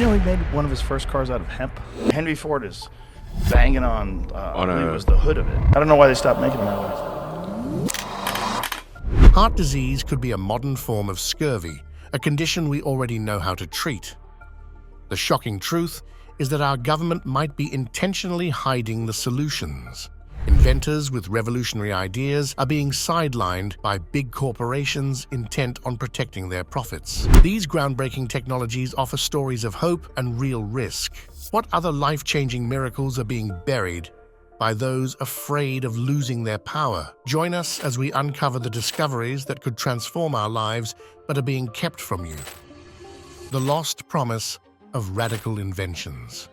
you know he made one of his first cars out of hemp? Henry Ford is banging on I believe it was the hood of it. I don't know why they stopped making them nowadays. Heart disease could be a modern form of scurvy, a condition we already know how to treat. The shocking truth is that our government might be intentionally hiding the solutions. Inventors with revolutionary ideas are being sidelined by big corporations intent on protecting their profits. These groundbreaking technologies offer stories of hope and real risk. What other life-changing miracles are being buried by those afraid of losing their power? Join us as we uncover the discoveries that could transform our lives but are being kept from you. The lost promise of radical inventions.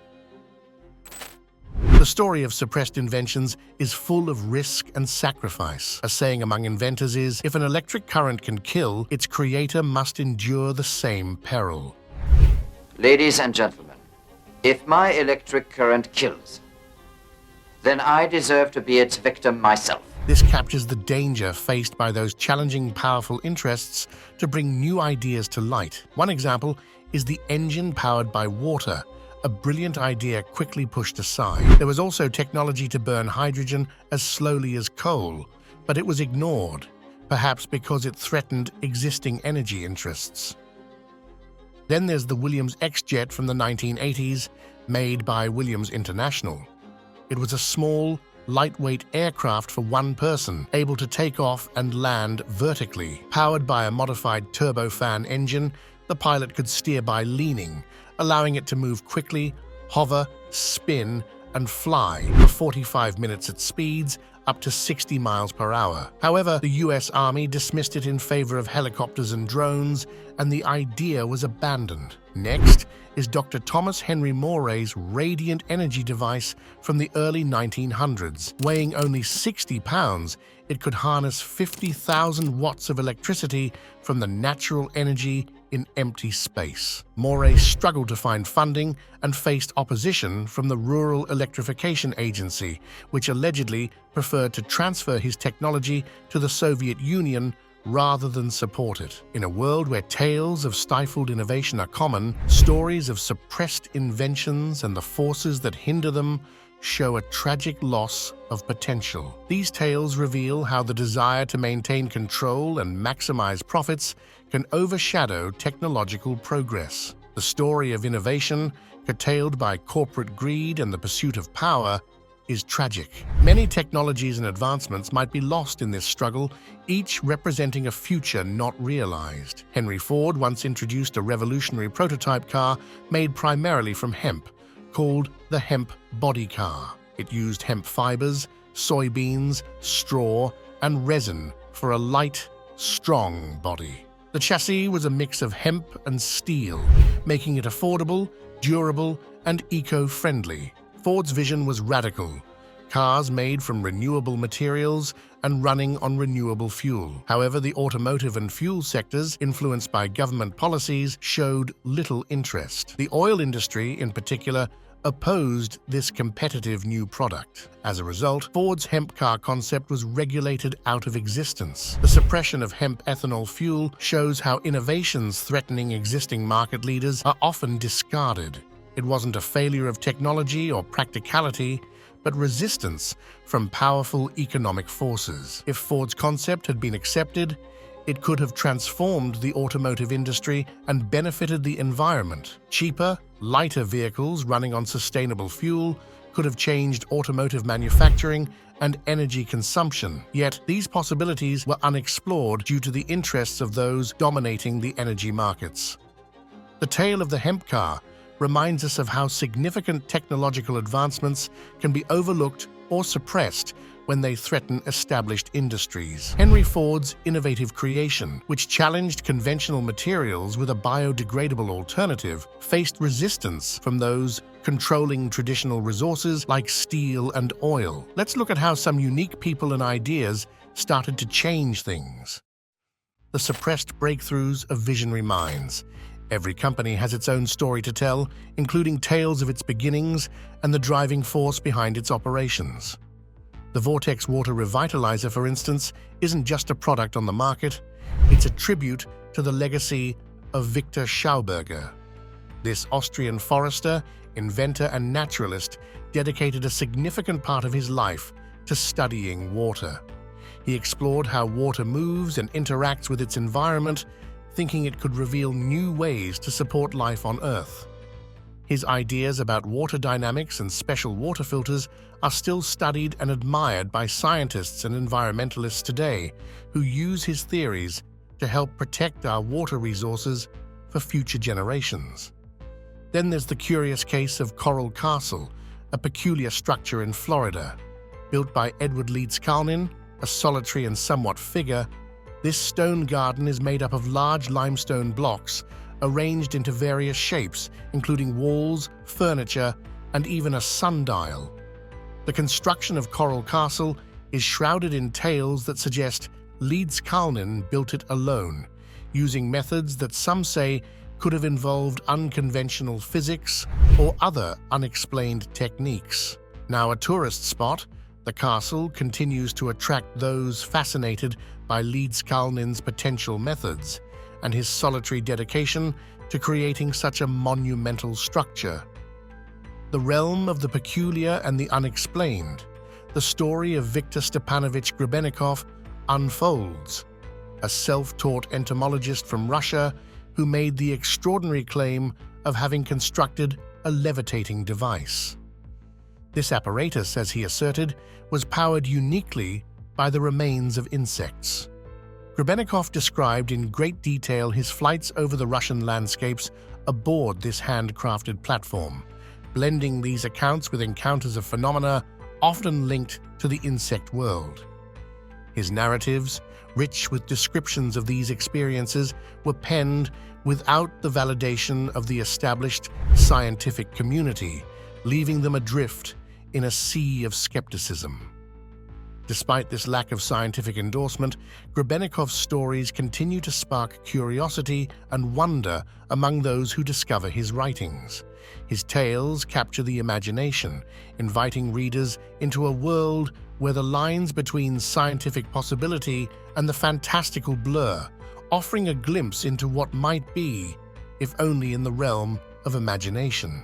The story of suppressed inventions is full of risk and sacrifice. A saying among inventors is, if an electric current can kill, its creator must endure the same peril. Ladies and gentlemen, if my electric current kills, then I deserve to be its victim myself. This captures the danger faced by those challenging powerful interests to bring new ideas to light. One example is the engine powered by water, a brilliant idea quickly pushed aside. There was also technology to burn hydrogen as slowly as coal, but it was ignored, perhaps because it threatened existing energy interests. Then there's the Williams X-Jet from the 1980s, made by Williams International. It was a small, lightweight aircraft for one person, able to take off and land vertically. Powered by a modified turbofan engine, the pilot could steer by leaning, allowing it to move quickly, hover, spin, and fly for 45 minutes at speeds up to 60 miles per hour. However, the US Army dismissed it in favor of helicopters and drones, and the idea was abandoned. Next is Dr. Thomas Henry Moray's radiant energy device from the early 1900s. Weighing only 60 pounds, it could harness 50,000 watts of electricity from the natural energy in empty space. Moray struggled to find funding and faced opposition from the Rural Electrification Agency, which allegedly preferred to transfer his technology to the Soviet Union rather than support it. In a world where tales of stifled innovation are common, stories of suppressed inventions and the forces that hinder them show a tragic loss of potential. These tales reveal how the desire to maintain control and maximize profits can overshadow technological progress. The story of innovation, curtailed by corporate greed and the pursuit of power, is tragic. Many technologies and advancements might be lost in this struggle, each representing a future not realized. Henry Ford once introduced a revolutionary prototype car made primarily from hemp, called the hemp body car. It used hemp fibers, soybeans, straw, and resin for a light, strong body. The chassis was a mix of hemp and steel, making it affordable, durable, and eco-friendly. Ford's vision was radical: cars made from renewable materials and running on renewable fuel. However, the automotive and fuel sectors, influenced by government policies, showed little interest. The oil industry, in particular, opposed this competitive new product. As a result, Ford's hemp car concept was regulated out of existence. The suppression of hemp ethanol fuel shows how innovations threatening existing market leaders are often discarded. It wasn't a failure of technology or practicality, but resistance from powerful economic forces. If Ford's concept had been accepted, it could have transformed the automotive industry and benefited the environment. Cheaper, lighter vehicles running on sustainable fuel could have changed automotive manufacturing and energy consumption. Yet, these possibilities were unexplored due to the interests of those dominating the energy markets. The tale of the hemp car reminds us of how significant technological advancements can be overlooked or suppressed when they threaten established industries. Henry Ford's innovative creation, which challenged conventional materials with a biodegradable alternative, faced resistance from those controlling traditional resources like steel and oil. Let's look at how some unique people and ideas started to change things. The suppressed breakthroughs of visionary minds. Every company has its own story to tell, including tales of its beginnings and the driving force behind its operations. The Vortex Water Revitalizer, for instance, isn't just a product on the market, it's a tribute to the legacy of Victor Schauberger. This Austrian forester, inventor, and naturalist dedicated a significant part of his life to studying water. He explored how water moves and interacts with its environment, thinking it could reveal new ways to support life on Earth. His ideas about water dynamics and special water filters are still studied and admired by scientists and environmentalists today, who use his theories to help protect our water resources for future generations. Then there's the curious case of Coral Castle, a peculiar structure in Florida. Built by Edward Leeds Kalnin, a solitary and somewhat figure, this stone garden is made up of large limestone blocks arranged into various shapes, including walls, furniture, and even a sundial. The construction of Coral Castle is shrouded in tales that suggest Leeds Kalnin built it alone, using methods that some say could have involved unconventional physics or other unexplained techniques. Now a tourist spot, the castle continues to attract those fascinated by Leeds Kalnin's potential methods and his solitary dedication to creating such a monumental structure. The realm of the peculiar and the unexplained, the story of Viktor Stepanovich Grebennikov unfolds, a self-taught entomologist from Russia who made the extraordinary claim of having constructed a levitating device. This apparatus, as he asserted, was powered uniquely by the remains of insects. Grebennikov described in great detail his flights over the Russian landscapes aboard this handcrafted platform, blending these accounts with encounters of phenomena often linked to the insect world. His narratives, rich with descriptions of these experiences, were penned without the validation of the established scientific community, leaving them adrift in a sea of skepticism. Despite this lack of scientific endorsement, Grebennikov's stories continue to spark curiosity and wonder among those who discover his writings. His tales capture the imagination, inviting readers into a world where the lines between scientific possibility and the fantastical blur, offering a glimpse into what might be, if only in the realm of imagination.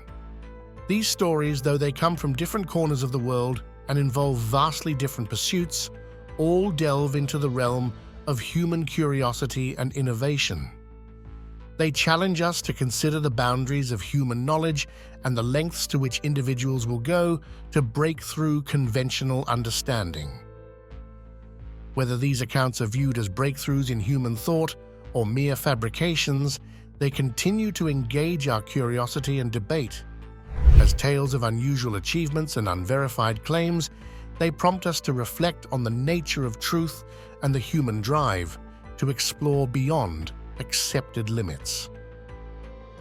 These stories, though they come from different corners of the world and involve vastly different pursuits, all delve into the realm of human curiosity and innovation. They challenge us to consider the boundaries of human knowledge and the lengths to which individuals will go to break through conventional understanding. Whether these accounts are viewed as breakthroughs in human thought or mere fabrications, they continue to engage our curiosity and debate. As tales of unusual achievements and unverified claims, they prompt us to reflect on the nature of truth and the human drive to explore beyond accepted limits.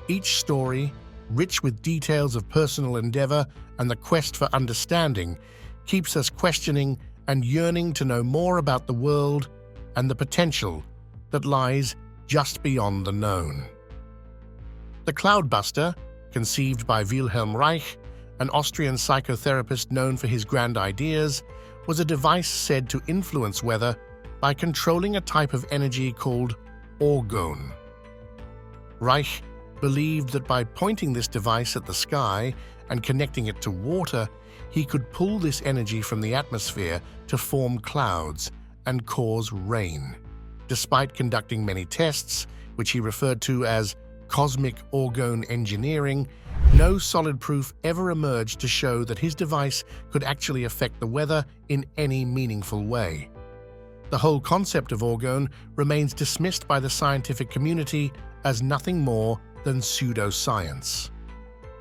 Each story, rich with details of personal endeavor and the quest for understanding, keeps us questioning and yearning to know more about the world and the potential that lies just beyond the known. The Cloudbuster, conceived by Wilhelm Reich, an Austrian psychotherapist known for his grand ideas, was a device said to influence weather by controlling a type of energy called orgone. Reich believed that by pointing this device at the sky and connecting it to water, he could pull this energy from the atmosphere to form clouds and cause rain. Despite conducting many tests, which he referred to as cosmic orgone engineering, no solid proof ever emerged to show that his device could actually affect the weather in any meaningful way. The whole concept of orgone remains dismissed by the scientific community as nothing more than pseudoscience.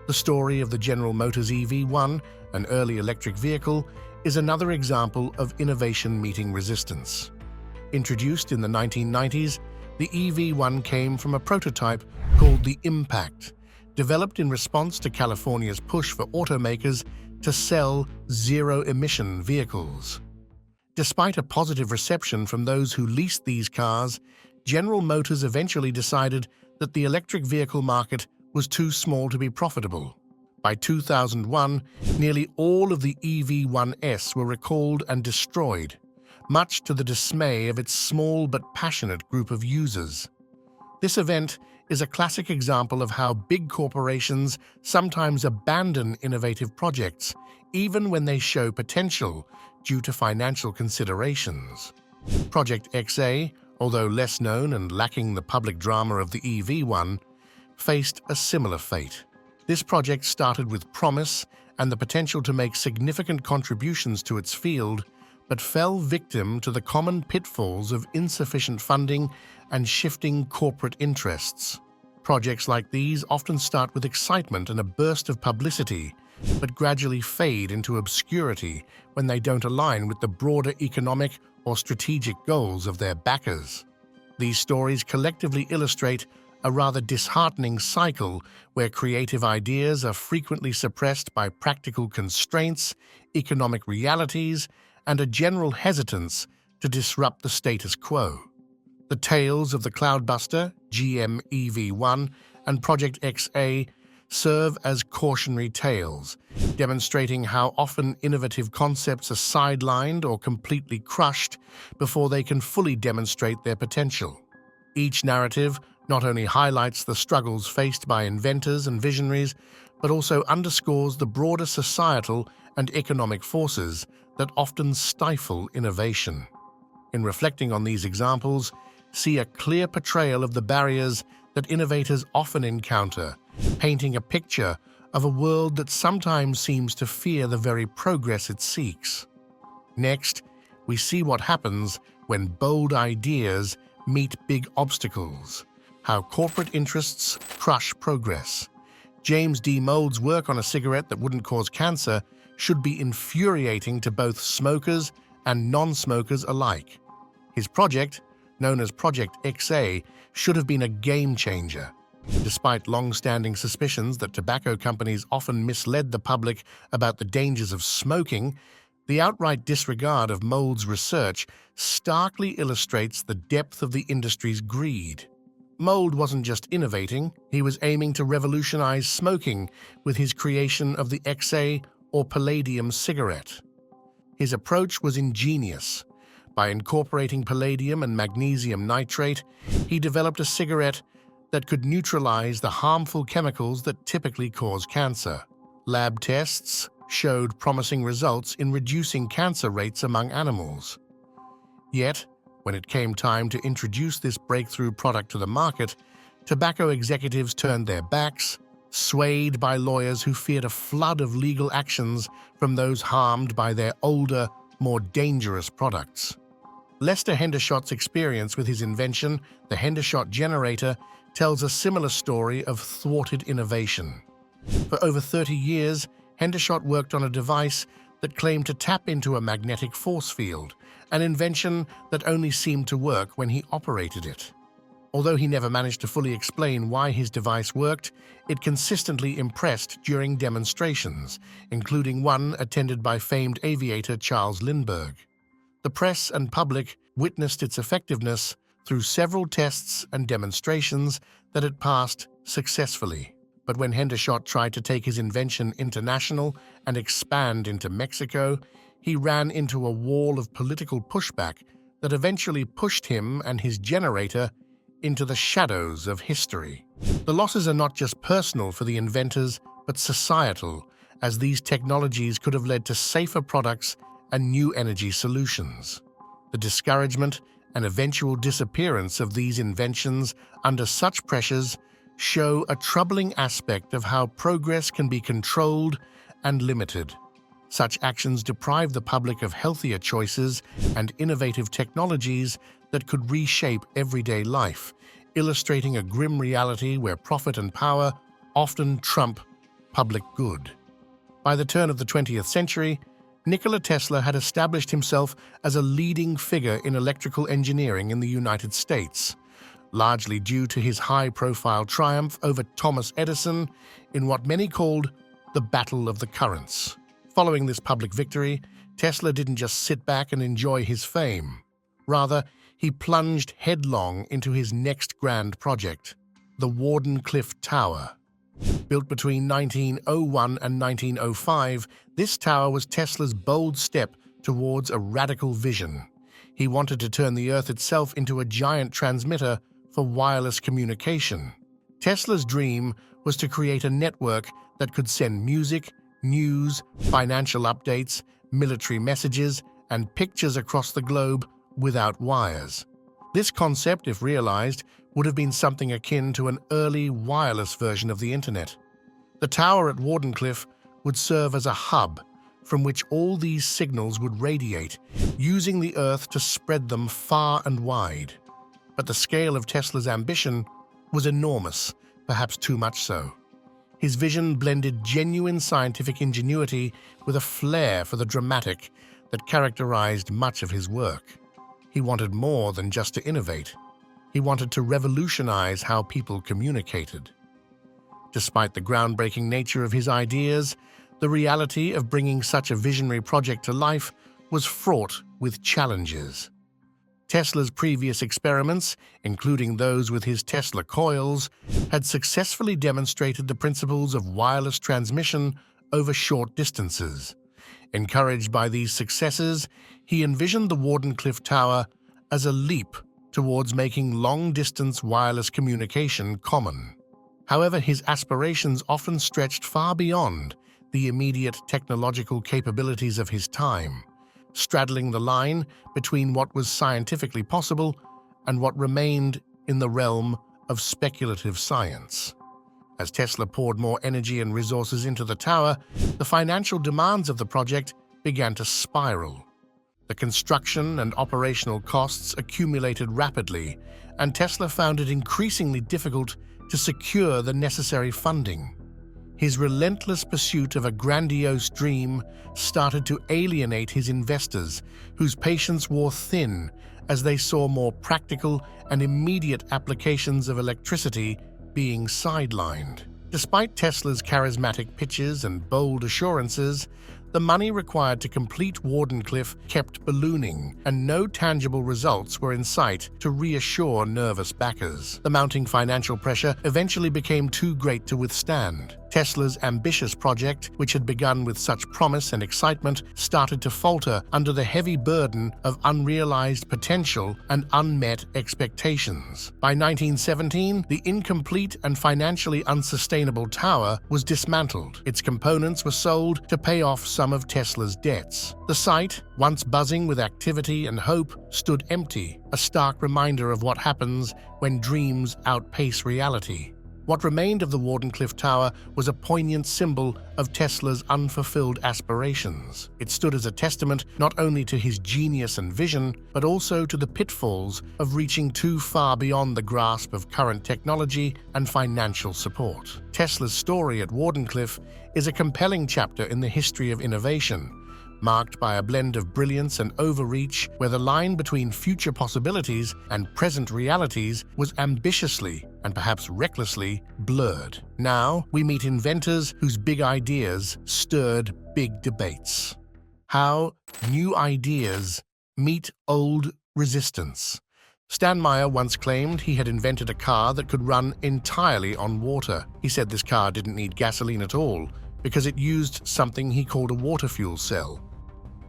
The story of the General Motors EV1, an early electric vehicle, is another example of innovation meeting resistance. Introduced in the 1990s, the EV1 came from a prototype called the Impact, developed in response to California's push for automakers to sell zero-emission vehicles. Despite a positive reception from those who leased these cars, General Motors eventually decided that the electric vehicle market was too small to be profitable. By 2001, nearly all of the EV1S were recalled and destroyed, much to the dismay of its small but passionate group of users. This event is a classic example of how big corporations sometimes abandon innovative projects, even when they show potential due to financial considerations. Project XA, although less known and lacking the public drama of the EV one, faced a similar fate. This project started with promise and the potential to make significant contributions to its field, but fell victim to the common pitfalls of insufficient funding and shifting corporate interests. Projects like these often start with excitement and a burst of publicity, but gradually fade into obscurity when they don't align with the broader economic or strategic goals of their backers. These stories collectively illustrate a rather disheartening cycle where creative ideas are frequently suppressed by practical constraints, economic realities, and a general hesitance to disrupt the status quo. The tales of the Cloudbuster, GMEV1, and Project XA serve as cautionary tales, demonstrating how often innovative concepts are sidelined or completely crushed before they can fully demonstrate their potential. Each narrative not only highlights the struggles faced by inventors and visionaries, but also underscores the broader societal and economic forces that often stifle innovation. In reflecting on these examples, see a clear portrayal of the barriers that innovators often encounter, painting a picture of a world that sometimes seems to fear the very progress it seeks. Next, we see what happens when bold ideas meet big obstacles, how corporate interests crush progress. James D. Mould's work on a cigarette that wouldn't cause cancer should be infuriating to both smokers and non-smokers alike. His project, known as Project XA, should have been a game changer. Despite long-standing suspicions that tobacco companies often misled the public about the dangers of smoking, the outright disregard of Mould's research starkly illustrates the depth of the industry's greed. Mould wasn't just innovating, he was aiming to revolutionize smoking with his creation of the XA or palladium cigarette. His approach was ingenious. By incorporating palladium and magnesium nitrate, he developed a cigarette that could neutralize the harmful chemicals that typically cause cancer. Lab tests showed promising results in reducing cancer rates among animals. Yet, when it came time to introduce this breakthrough product to the market, tobacco executives turned their backs, swayed by lawyers who feared a flood of legal actions from those harmed by their older, more dangerous products. Lester Hendershot's experience with his invention, the Hendershot generator, tells a similar story of thwarted innovation. For over 30 years, Hendershot worked on a device that claimed to tap into a magnetic force field, an invention that only seemed to work when he operated it. Although he never managed to fully explain why his device worked, it consistently impressed during demonstrations, including one attended by famed aviator Charles Lindbergh. The press and public witnessed its effectiveness through several tests and demonstrations that it passed successfully. But when Hendershot tried to take his invention international and expand into Mexico, he ran into a wall of political pushback that eventually pushed him and his generator into the shadows of history. The losses are not just personal for the inventors, but societal, as these technologies could have led to safer products and new energy solutions. The discouragement and eventual disappearance of these inventions under such pressures show a troubling aspect of how progress can be controlled and limited. Such actions deprive the public of healthier choices and innovative technologies that could reshape everyday life, illustrating a grim reality where profit and power often trump public good. By the turn of the 20th century, Nikola Tesla had established himself as a leading figure in electrical engineering in the United States, largely due to his high-profile triumph over Thomas Edison in what many called the Battle of the Currents. Following this public victory, Tesla didn't just sit back and enjoy his fame. Rather, he plunged headlong into his next grand project, the Wardenclyffe Tower. Built between 1901 and 1905, this tower was Tesla's bold step towards a radical vision. He wanted to turn the Earth itself into a giant transmitter for wireless communication. Tesla's dream was to create a network that could send music, news, financial updates, military messages, and pictures across the globe without wires. This concept, if realized, would have been something akin to an early wireless version of the internet. The tower at Wardenclyffe would serve as a hub from which all these signals would radiate, using the Earth to spread them far and wide. But the scale of Tesla's ambition was enormous, perhaps too much so. His vision blended genuine scientific ingenuity with a flair for the dramatic that characterized much of his work. He wanted more than just to innovate. He wanted to revolutionize how people communicated. Despite the groundbreaking nature of his ideas, the reality of bringing such a visionary project to life was fraught with challenges. Tesla's previous experiments, including those with his Tesla coils, had successfully demonstrated the principles of wireless transmission over short distances. Encouraged by these successes, he envisioned the Wardenclyffe Tower as a leap towards making long-distance wireless communication common. However, his aspirations often stretched far beyond the immediate technological capabilities of his time, straddling the line between what was scientifically possible and what remained in the realm of speculative science. As Tesla poured more energy and resources into the tower, the financial demands of the project began to spiral. The construction and operational costs accumulated rapidly, and Tesla found it increasingly difficult to secure the necessary funding. His relentless pursuit of a grandiose dream started to alienate his investors, whose patience wore thin as they saw more practical and immediate applications of electricity being sidelined. Despite Tesla's charismatic pitches and bold assurances, the money required to complete Wardenclyffe kept ballooning, and no tangible results were in sight to reassure nervous backers. The mounting financial pressure eventually became too great to withstand. Tesla's ambitious project, which had begun with such promise and excitement, started to falter under the heavy burden of unrealized potential and unmet expectations. By 1917, the incomplete and financially unsustainable tower was dismantled. Its components were sold to pay off some of Tesla's debts. The site, once buzzing with activity and hope, stood empty, a stark reminder of what happens when dreams outpace reality. What remained of the Wardenclyffe Tower was a poignant symbol of Tesla's unfulfilled aspirations. It stood as a testament not only to his genius and vision, but also to the pitfalls of reaching too far beyond the grasp of current technology and financial support. Tesla's story at Wardenclyffe is a compelling chapter in the history of innovation, marked by a blend of brilliance and overreach where the line between future possibilities and present realities was ambitiously and perhaps recklessly blurred. Now, we meet inventors whose big ideas stirred big debates. How new ideas meet old resistance. Stan Meyer once claimed he had invented a car that could run entirely on water. He said this car didn't need gasoline at all because it used something he called a water fuel cell.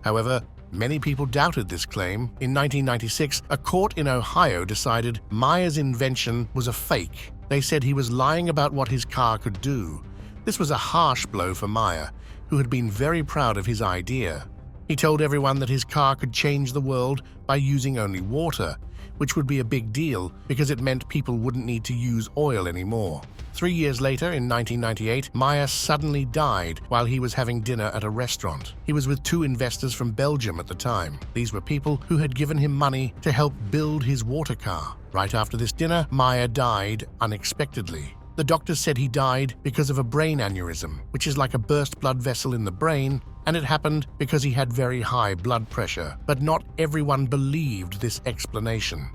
However, many people doubted this claim. In 1996, a court in Ohio decided Meyer's invention was a fake. They said he was lying about what his car could do. This was a harsh blow for Meyer, who had been very proud of his idea. He told everyone that his car could change the world by using only water, which would be a big deal because it meant people wouldn't need to use oil anymore. 3 years later, in 1998, Meyer suddenly died while he was having dinner at a restaurant. He was with 2 investors from Belgium at the time. These were people who had given him money to help build his water car. Right after this dinner, Meyer died unexpectedly. The doctors said he died because of a brain aneurysm, which is like a burst blood vessel in the brain, and it happened because he had very high blood pressure. But not everyone believed this explanation.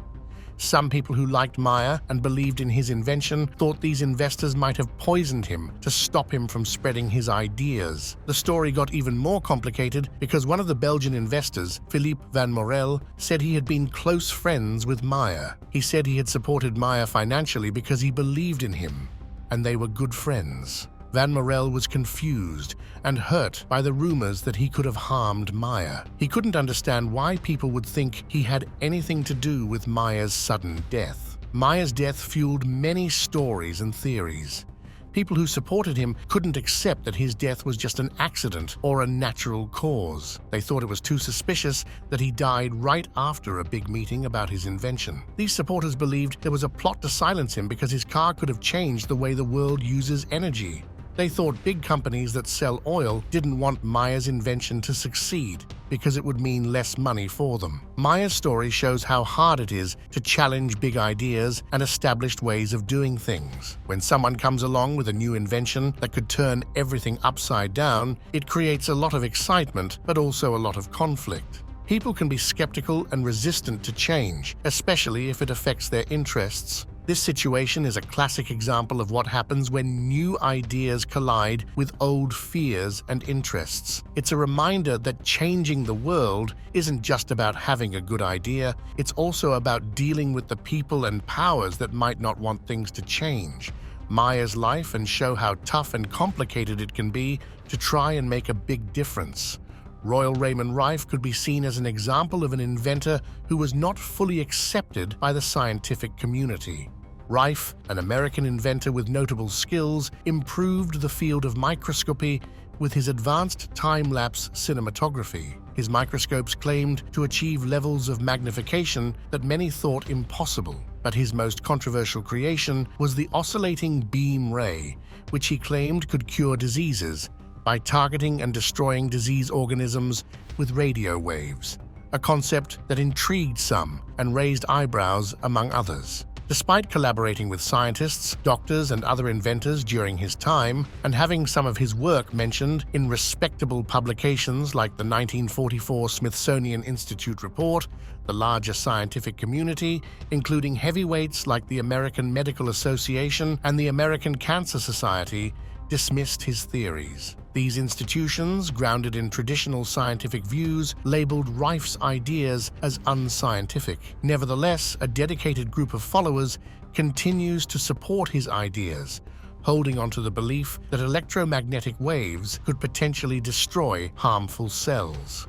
Some people who liked Meyer and believed in his invention thought these investors might have poisoned him to stop him from spreading his ideas. The story got even more complicated because one of the Belgian investors, Philippe Van Morel, said he had been close friends with Meyer. He said he had supported Meyer financially because he believed in him, and they were good friends. Van Morel was confused and hurt by the rumors that he could have harmed Meyer. He couldn't understand why people would think he had anything to do with Meyer's sudden death. Maya's death fueled many stories and theories. People who supported him couldn't accept that his death was just an accident or a natural cause. They thought it was too suspicious that he died right after a big meeting about his invention. These supporters believed there was a plot to silence him because his car could have changed the way the world uses energy. They thought big companies that sell oil didn't want Maya's invention to succeed because it would mean less money for them. Maya's story shows how hard it is to challenge big ideas and established ways of doing things. When someone comes along with a new invention that could turn everything upside down, it creates a lot of excitement, but also a lot of conflict. People can be skeptical and resistant to change, especially if it affects their interests. This situation is a classic example of what happens when new ideas collide with old fears and interests. It's a reminder that changing the world isn't just about having a good idea, it's also about dealing with the people and powers that might not want things to change. Maya's life and show how tough and complicated it can be to try and make a big difference. Royal Raymond Rife could be seen as an example of an inventor who was not fully accepted by the scientific community. Rife, an American inventor with notable skills, improved the field of microscopy with his advanced time-lapse cinematography. His microscopes claimed to achieve levels of magnification that many thought impossible. But his most controversial creation was the oscillating beam ray, which he claimed could cure diseases by targeting and destroying disease organisms with radio waves, a concept that intrigued some and raised eyebrows among others. Despite collaborating with scientists, doctors, and other inventors during his time, and having some of his work mentioned in respectable publications like the 1944 Smithsonian Institute report, the larger scientific community, including heavyweights like the American Medical Association and the American Cancer Society, dismissed his theories. These institutions, grounded in traditional scientific views, labeled Rife's ideas as unscientific. Nevertheless, a dedicated group of followers continues to support his ideas, holding onto the belief that electromagnetic waves could potentially destroy harmful cells.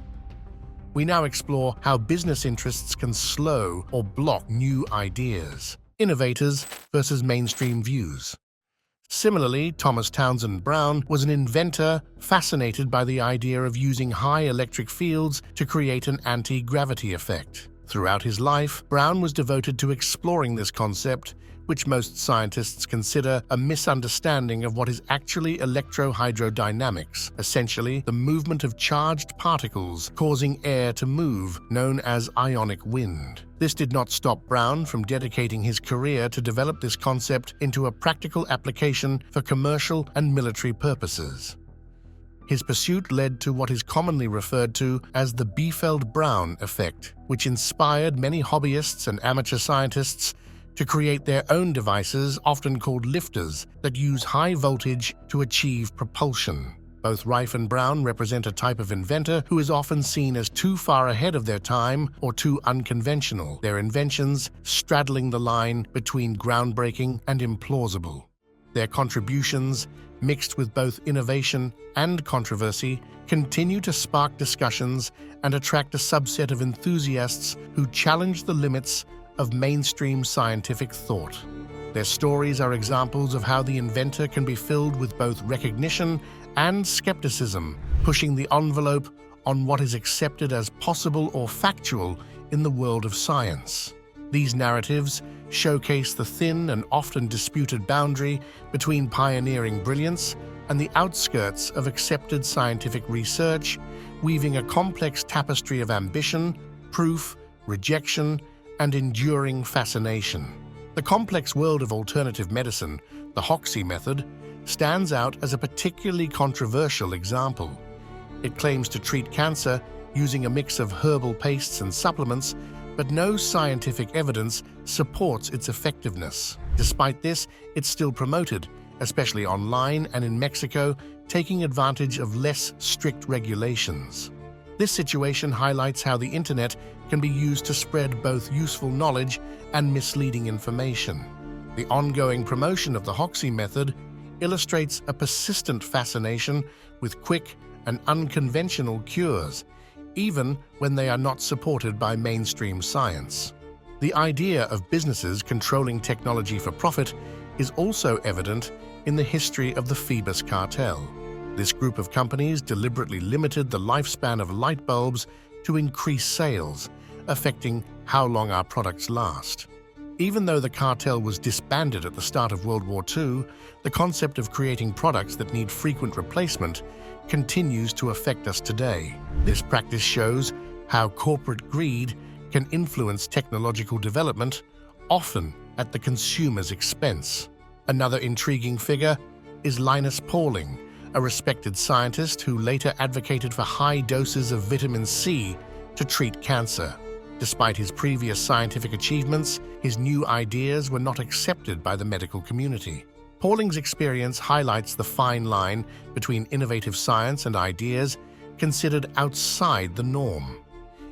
We now explore how business interests can slow or block new ideas. Innovators versus mainstream views. Similarly, Thomas Townsend Brown was an inventor fascinated by the idea of using high electric fields to create an anti-gravity effect. Throughout his life, Brown was devoted to exploring this concept, which most scientists consider a misunderstanding of what is actually electrohydrodynamics, essentially the movement of charged particles causing air to move, known as ionic wind. This did not stop Brown from dedicating his career to develop this concept into a practical application for commercial and military purposes. His pursuit led to what is commonly referred to as the Biefeld-Brown effect, which inspired many hobbyists and amateur scientists to create their own devices, often called lifters, that use high voltage to achieve propulsion. Both Rife and Brown represent a type of inventor who is often seen as too far ahead of their time or too unconventional, their inventions straddling the line between groundbreaking and implausible. Their contributions, mixed with both innovation and controversy, continue to spark discussions and attract a subset of enthusiasts who challenge the limits of mainstream scientific thought. Their stories are examples of how the inventor can be filled with both recognition and skepticism, pushing the envelope on what is accepted as possible or factual in the world of science. These narratives showcase the thin and often disputed boundary between pioneering brilliance and the outskirts of accepted scientific research, weaving a complex tapestry of ambition, proof, rejection, and enduring fascination. The complex world of alternative medicine, the Hoxsey method, stands out as a particularly controversial example. It claims to treat cancer using a mix of herbal pastes and supplements, but no scientific evidence supports its effectiveness. Despite this, it's still promoted, especially online and in Mexico, taking advantage of less strict regulations. This situation highlights how the internet can be used to spread both useful knowledge and misleading information. The ongoing promotion of the Hoxsey method illustrates a persistent fascination with quick and unconventional cures, even when they are not supported by mainstream science. The idea of businesses controlling technology for profit is also evident in the history of the Phoebus cartel. This group of companies deliberately limited the lifespan of light bulbs to increase sales, affecting how long our products last. Even though the cartel was disbanded at the start of World War II, the concept of creating products that need frequent replacement continues to affect us today. This practice shows how corporate greed can influence technological development, often at the consumer's expense. Another intriguing figure is Linus Pauling, a respected scientist who later advocated for high doses of vitamin C to treat cancer. Despite his previous scientific achievements, his new ideas were not accepted by the medical community. Pauling's experience highlights the fine line between innovative science and ideas considered outside the norm.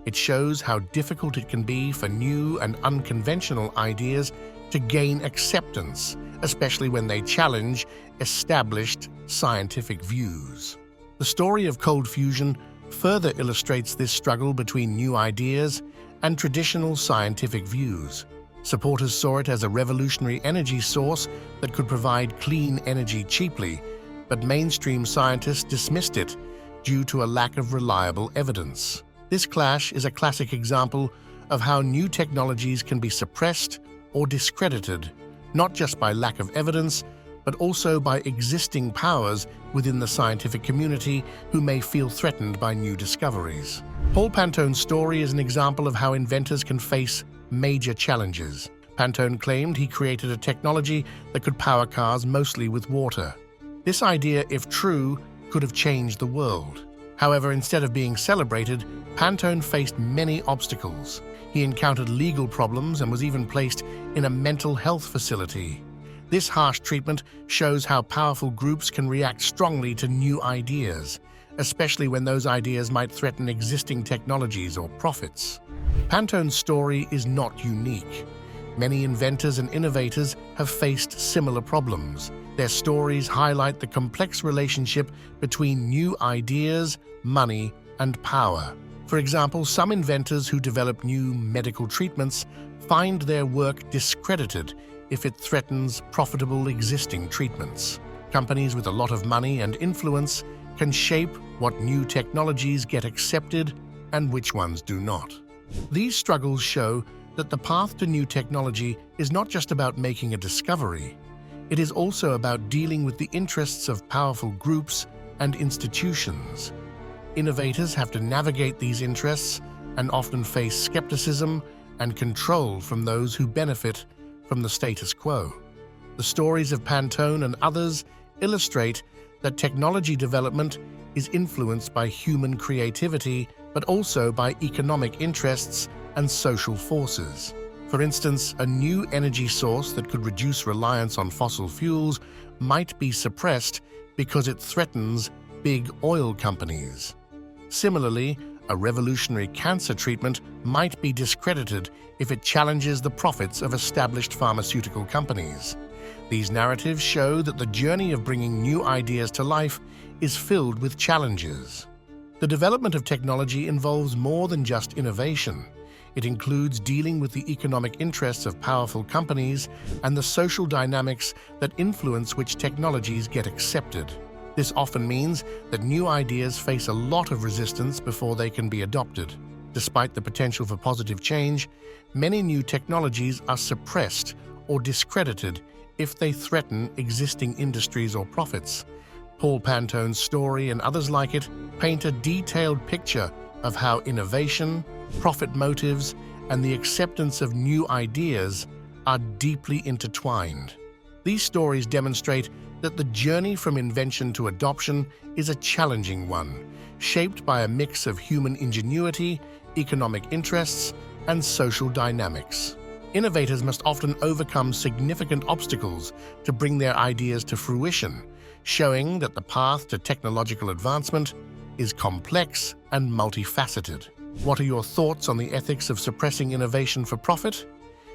It shows how difficult it can be for new and unconventional ideas to gain acceptance, especially when they challenge established scientific views. The story of cold fusion further illustrates this struggle between new ideas and traditional scientific views. Supporters saw it as a revolutionary energy source that could provide clean energy cheaply, but mainstream scientists dismissed it due to a lack of reliable evidence. This clash is a classic example of how new technologies can be suppressed or discredited, not just by lack of evidence, but also by existing powers within the scientific community who may feel threatened by new discoveries. Paul Pantone's story is an example of how inventors can face major challenges. Pantone claimed he created a technology that could power cars mostly with water. This idea, if true, could have changed the world. However, instead of being celebrated, Pantone faced many obstacles. He encountered legal problems and was even placed in a mental health facility. This harsh treatment shows how powerful groups can react strongly to new ideas, especially when those ideas might threaten existing technologies or profits. Pantone's story is not unique. Many inventors and innovators have faced similar problems. Their stories highlight the complex relationship between new ideas, money, and power. For example, some inventors who develop new medical treatments find their work discredited if it threatens profitable existing treatments. Companies with a lot of money and influence can shape what new technologies get accepted and which ones do not. These struggles show that the path to new technology is not just about making a discovery. It is also about dealing with the interests of powerful groups and institutions. Innovators have to navigate these interests and often face skepticism and control from those who benefit from the status quo. The stories of Pantone and others illustrate that technology development is influenced by human creativity, but also by economic interests and social forces. For instance, a new energy source that could reduce reliance on fossil fuels might be suppressed because it threatens big oil companies. Similarly, a revolutionary cancer treatment might be discredited if it challenges the profits of established pharmaceutical companies. These narratives show that the journey of bringing new ideas to life is filled with challenges. The development of technology involves more than just innovation. It includes dealing with the economic interests of powerful companies and the social dynamics that influence which technologies get accepted. This often means that new ideas face a lot of resistance before they can be adopted. Despite the potential for positive change, many new technologies are suppressed or discredited if they threaten existing industries or profits. Paul Pantone's story and others like it paint a detailed picture of how innovation, profit motives, and the acceptance of new ideas are deeply intertwined. These stories demonstrate that the journey from invention to adoption is a challenging one, shaped by a mix of human ingenuity, economic interests, and social dynamics. Innovators must often overcome significant obstacles to bring their ideas to fruition, showing that the path to technological advancement is complex and multifaceted. What are your thoughts on the ethics of suppressing innovation for profit?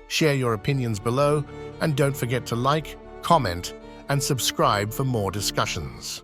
Share your opinions below, and don't forget to like, comment, and subscribe for more discussions.